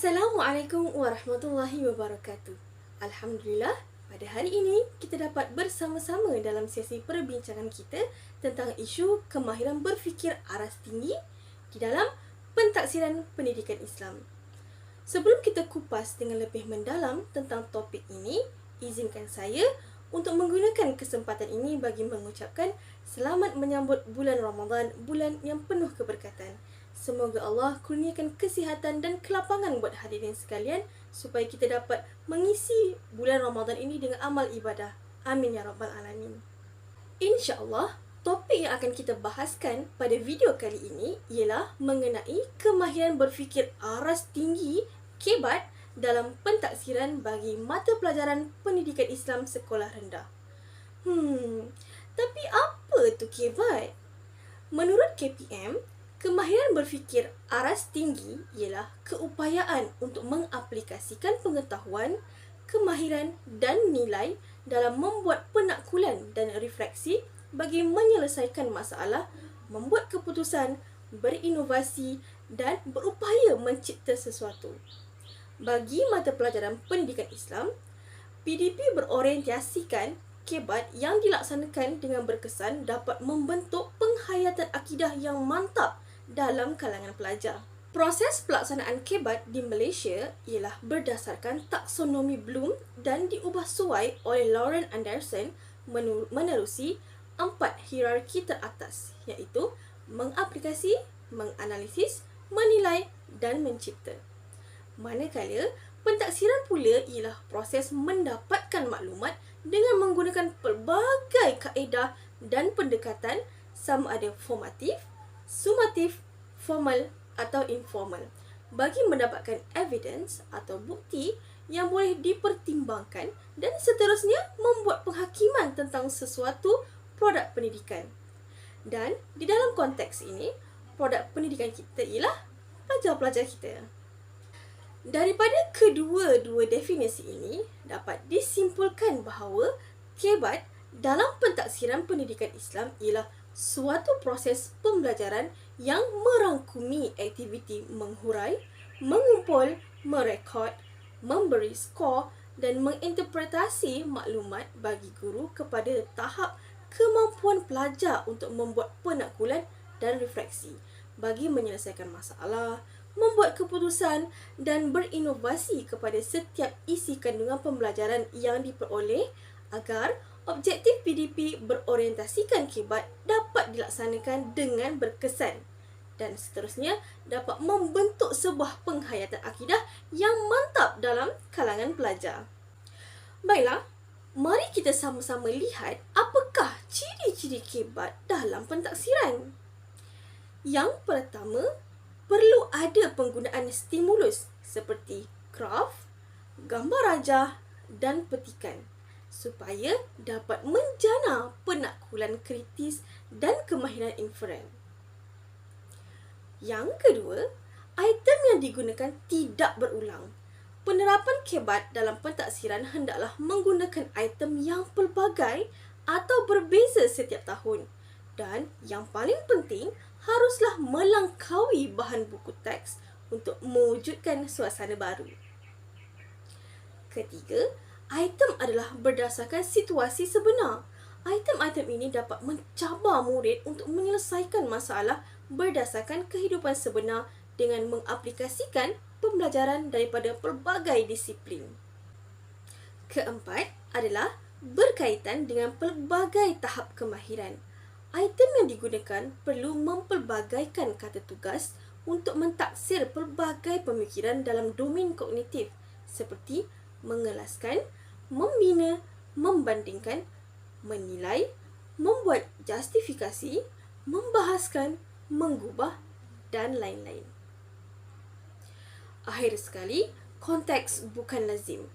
Assalamualaikum warahmatullahi wabarakatuh. Alhamdulillah, pada hari ini kita dapat bersama-sama dalam sesi perbincangan kita tentang isu kemahiran berfikir aras tinggi di dalam pentaksiran pendidikan Islam. Sebelum kita kupas dengan lebih mendalam tentang topik ini, izinkan saya untuk menggunakan kesempatan ini bagi mengucapkan selamat menyambut bulan Ramadan, bulan yang penuh keberkatan. Semoga Allah kurniakan kesihatan dan kelapangan buat hadirin sekalian supaya kita dapat mengisi bulan Ramadan ini dengan amal ibadah. Amin ya rabbal alamin. InsyaAllah, topik yang akan kita bahaskan pada video kali ini ialah mengenai kemahiran berfikir aras tinggi KEBAT dalam pentaksiran bagi mata pelajaran pendidikan Islam sekolah rendah. Tapi apa tu KEBAT? Menurut KPM, kemahiran berfikir aras tinggi ialah keupayaan untuk mengaplikasikan pengetahuan, kemahiran dan nilai dalam membuat penaklukan dan refleksi bagi menyelesaikan masalah, membuat keputusan, berinovasi dan berupaya mencipta sesuatu. Bagi mata pelajaran pendidikan Islam, PDP berorientasikan KEBAT yang dilaksanakan dengan berkesan dapat membentuk penghayatan akidah yang mantap dalam kalangan pelajar. Proses pelaksanaan KEBAT di Malaysia ialah berdasarkan taksonomi Bloom dan diubah suai oleh Lauren Anderson menerusi 4 hierarki teratas, iaitu mengaplikasi, menganalisis, menilai dan mencipta. Manakala pentaksiran pula ialah proses mendapatkan maklumat dengan menggunakan pelbagai kaedah dan pendekatan sama ada formatif, sumatif, formal atau informal bagi mendapatkan evidence atau bukti yang boleh dipertimbangkan dan seterusnya membuat penghakiman tentang sesuatu produk pendidikan. Dan di dalam konteks ini, produk pendidikan kita ialah pelajar-pelajar kita. Daripada kedua-dua definisi ini, dapat disimpulkan bahawa KEBAT dalam pentaksiran pendidikan Islam ialah suatu proses pembelajaran yang merangkumi aktiviti menghurai, mengumpul, merekod, memberi skor dan menginterpretasi maklumat bagi guru kepada tahap kemampuan pelajar untuk membuat penaklukan dan refleksi bagi menyelesaikan masalah, membuat keputusan dan berinovasi kepada setiap isi kandungan pembelajaran yang diperoleh agar objektif PDP berorientasikan KEBAT dapat dilaksanakan dengan berkesan dan seterusnya dapat membentuk sebuah penghayatan akidah yang mantap dalam kalangan pelajar. Baiklah, mari kita sama-sama lihat apakah ciri-ciri KEBAT dalam pentaksiran. Yang pertama, perlu ada penggunaan stimulus seperti graf, gambar rajah dan petikan supaya dapat menjana penaklukan kritis dan kemahiran inferen. Yang kedua, item yang digunakan tidak berulang. Penerapan KEBAT dalam pentaksiran hendaklah menggunakan item yang pelbagai atau berbeza setiap tahun. Dan yang paling penting, haruslah melangkaui bahan buku teks untuk mewujudkan suasana baru. Ketiga, item adalah berdasarkan situasi sebenar. Item-item ini dapat mencabar murid untuk menyelesaikan masalah berdasarkan kehidupan sebenar dengan mengaplikasikan pembelajaran daripada pelbagai disiplin. Keempat adalah berkaitan dengan pelbagai tahap kemahiran. Item yang digunakan perlu mempelbagaikan kata tugas untuk mentaksir pelbagai pemikiran dalam domain kognitif seperti mengelaskan, membina, membandingkan, menilai, membuat justifikasi, membahaskan, menggubah dan lain-lain. Akhir sekali, konteks bukan lazim.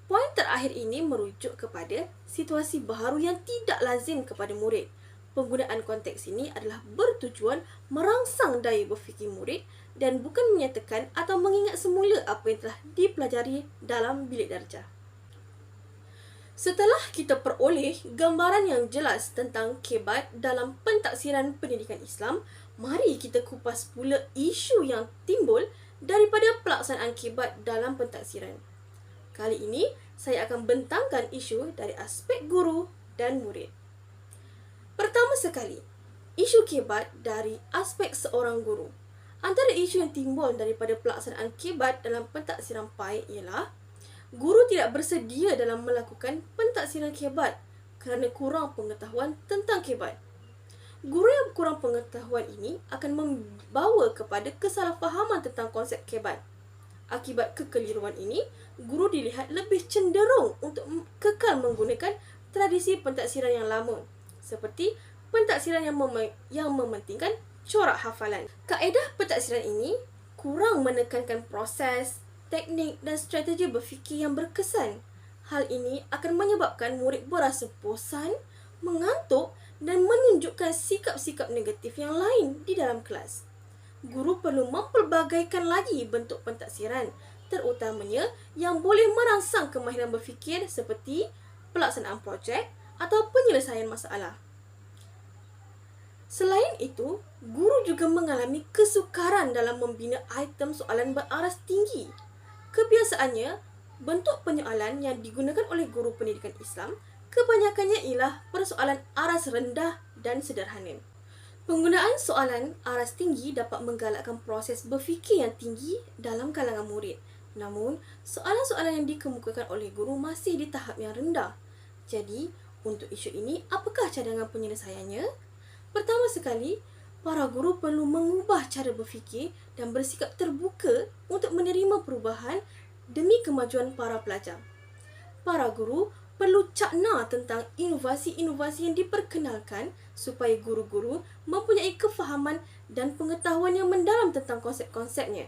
Poin terakhir ini merujuk kepada situasi baharu yang tidak lazim kepada murid. Penggunaan konteks ini adalah bertujuan merangsang daya berfikir murid dan bukan menyatakan atau mengingat semula apa yang telah dipelajari dalam bilik darjah. Setelah kita peroleh gambaran yang jelas tentang KEBAT dalam pentaksiran pendidikan Islam, mari kita kupas pula isu yang timbul daripada pelaksanaan kibat dalam pentaksiran. Kali ini, saya akan bentangkan isu dari aspek guru dan murid. Pertama sekali, isu kibat dari aspek seorang guru. Antara isu yang timbul daripada pelaksanaan kibat dalam pentaksiran PAI ialah guru tidak bersedia dalam melakukan pentaksiran kibat kerana kurang pengetahuan tentang kibat. Guru yang kurang pengetahuan ini akan membawa kepada kesalahfahaman tentang konsep kibat. Akibat kekeliruan ini, guru dilihat lebih cenderung untuk kekal menggunakan tradisi pentaksiran yang lama, seperti pentaksiran yang mementingkan corak hafalan. Kaedah pentaksiran ini kurang menekankan proses, teknik dan strategi berfikir yang berkesan. Hal ini akan menyebabkan murid berasa bosan, mengantuk dan menunjukkan sikap-sikap negatif yang lain di dalam kelas. Guru perlu mempelbagaikan lagi bentuk pentaksiran, terutamanya yang boleh merangsang kemahiran berfikir seperti pelaksanaan projek atau penyelesaian masalah. Selain itu, guru juga mengalami kesukaran dalam membina item soalan beraras tinggi. Kebiasaannya, bentuk penyoalan yang digunakan oleh guru pendidikan Islam kebanyakannya ialah persoalan aras rendah dan sederhana. Penggunaan soalan aras tinggi dapat menggalakkan proses berfikir yang tinggi dalam kalangan murid. Namun, soalan-soalan yang dikemukakan oleh guru masih di tahap yang rendah. Jadi, untuk isu ini, apakah cadangan penyelesaiannya? Pertama sekali, para guru perlu mengubah cara berfikir dan bersikap terbuka untuk menerima perubahan demi kemajuan para pelajar. Para guru perlu cakna tentang inovasi-inovasi yang diperkenalkan supaya guru-guru mempunyai kefahaman dan pengetahuan yang mendalam tentang konsep-konsepnya.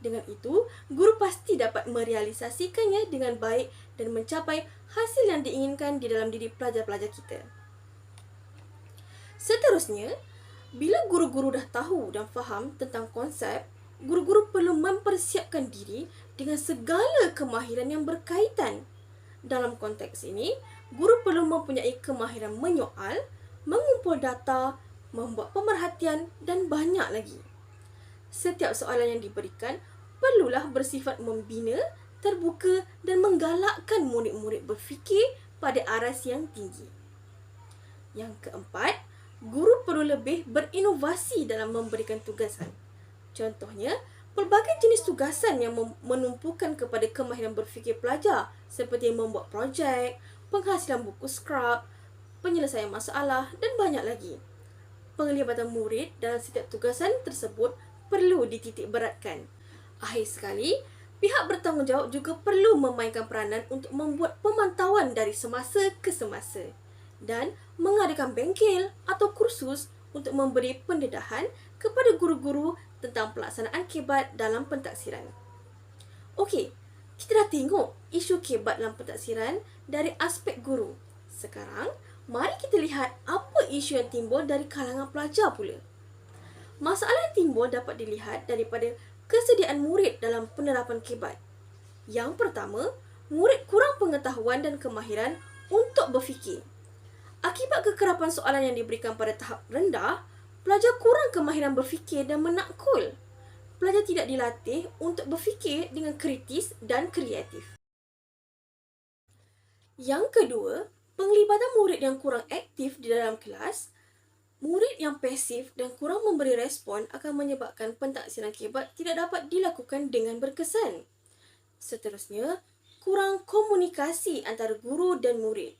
Dengan itu, guru pasti dapat merealisasikannya dengan baik dan mencapai hasil yang diinginkan di dalam diri pelajar-pelajar kita. Seterusnya, bila guru-guru dah tahu dan faham tentang konsep, guru-guru perlu mempersiapkan diri dengan segala kemahiran yang berkaitan. Dalam konteks ini, guru perlu mempunyai kemahiran menyoal, mengumpul data, membuat pemerhatian dan banyak lagi. Setiap soalan yang diberikan perlulah bersifat membina, terbuka dan menggalakkan murid-murid berfikir pada aras yang tinggi. Yang keempat, guru perlu lebih berinovasi dalam memberikan tugasan. Contohnya, pelbagai jenis tugasan yang menumpukan kepada kemahiran berfikir pelajar seperti membuat projek, penghasilan buku skrap, penyelesaian masalah dan banyak lagi. Penglibatan murid dalam setiap tugasan tersebut perlu dititik beratkan. Akhir sekali, pihak bertanggungjawab juga perlu memainkan peranan untuk membuat pemantauan dari semasa ke semasa dan mengadakan bengkel atau kursus untuk memberi pendedahan kepada guru-guru tentang pelaksanaan kibat dalam pentaksiran. Okey, kita dah tengok isu kibat dalam pentaksiran dari aspek guru. Sekarang, mari kita lihat apa isu yang timbul dari kalangan pelajar pula. Masalah yang timbul dapat dilihat daripada kesediaan murid dalam penerapan kibat. Yang pertama, murid kurang pengetahuan dan kemahiran untuk berfikir. Akibat kekerapan soalan yang diberikan pada tahap rendah, pelajar kurang kemahiran berfikir dan menakul. Pelajar tidak dilatih untuk berfikir dengan kritis dan kreatif. Yang kedua, penglibatan murid yang kurang aktif di dalam kelas. Murid yang pasif dan kurang memberi respon akan menyebabkan pentaksiran kibat tidak dapat dilakukan dengan berkesan. Seterusnya, kurang komunikasi antara guru dan murid.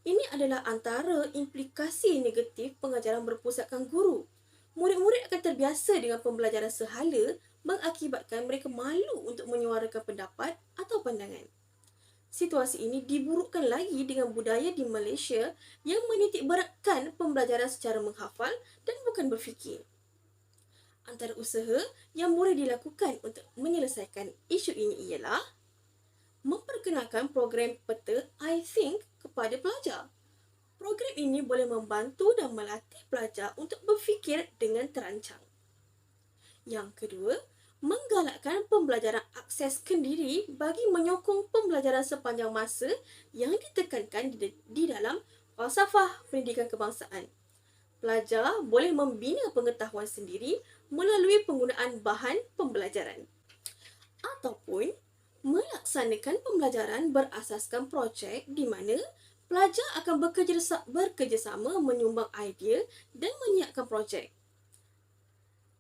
Ini adalah antara implikasi negatif pengajaran berpusatkan guru. Murid-murid akan terbiasa dengan pembelajaran sehala mengakibatkan mereka malu untuk menyuarakan pendapat atau pandangan. Situasi ini diburukkan lagi dengan budaya di Malaysia yang menitikberatkan pembelajaran secara menghafal dan bukan berfikir. Antara usaha yang boleh dilakukan untuk menyelesaikan isu ini ialah memperkenalkan program peta I Think kepada pelajar. Program ini boleh membantu dan melatih pelajar untuk berfikir dengan terancang. Yang kedua, menggalakkan pembelajaran akses kendiri bagi menyokong pembelajaran sepanjang masa yang ditekankan di dalam falsafah pendidikan kebangsaan. Pelajar boleh membina pengetahuan sendiri melalui penggunaan bahan pembelajaran. ataupun melaksanakan pembelajaran berasaskan projek di mana pelajar akan bekerjasama menyumbang idea dan menyiapkan projek.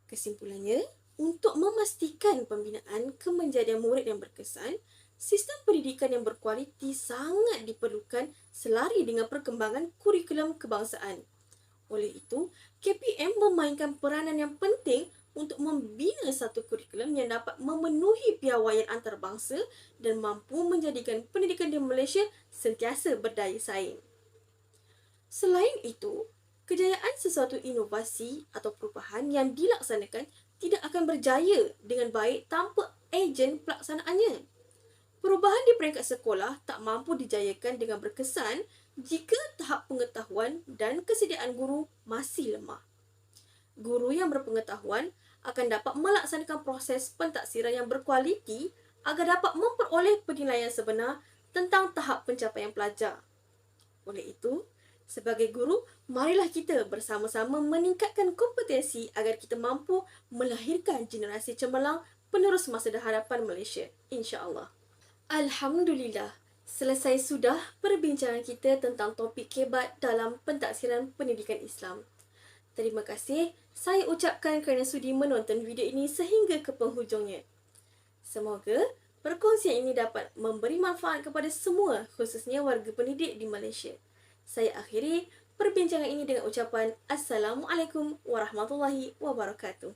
Kesimpulannya, untuk memastikan pembinaan kemenjadian murid yang berkesan, sistem pendidikan yang berkualiti sangat diperlukan selari dengan perkembangan kurikulum kebangsaan. Oleh itu, KPM memainkan peranan yang penting untuk membina satu kurikulum yang dapat memenuhi piawaian antarabangsa dan mampu menjadikan pendidikan di Malaysia sentiasa berdaya saing. Selain itu, kejayaan sesuatu inovasi atau perubahan yang dilaksanakan tidak akan berjaya dengan baik tanpa ejen pelaksanaannya. Perubahan di peringkat sekolah tak mampu dijayakan dengan berkesan jika tahap pengetahuan dan kesediaan guru masih lemah. Guru yang berpengetahuan akan dapat melaksanakan proses pentaksiran yang berkualiti agar dapat memperoleh penilaian sebenar tentang tahap pencapaian pelajar. Oleh itu, sebagai guru, marilah kita bersama-sama meningkatkan kompetensi agar kita mampu melahirkan generasi cemerlang penerus masa hadapan Malaysia, insya-Allah. Alhamdulillah, selesai sudah perbincangan kita tentang topik kebat dalam pentaksiran pendidikan Islam. Terima kasih saya ucapkan kerana sudi menonton video ini sehingga ke penghujungnya. Semoga perkongsian ini dapat memberi manfaat kepada semua, khususnya warga pendidik di Malaysia. Saya akhiri perbincangan ini dengan ucapan Assalamualaikum warahmatullahi wabarakatuh.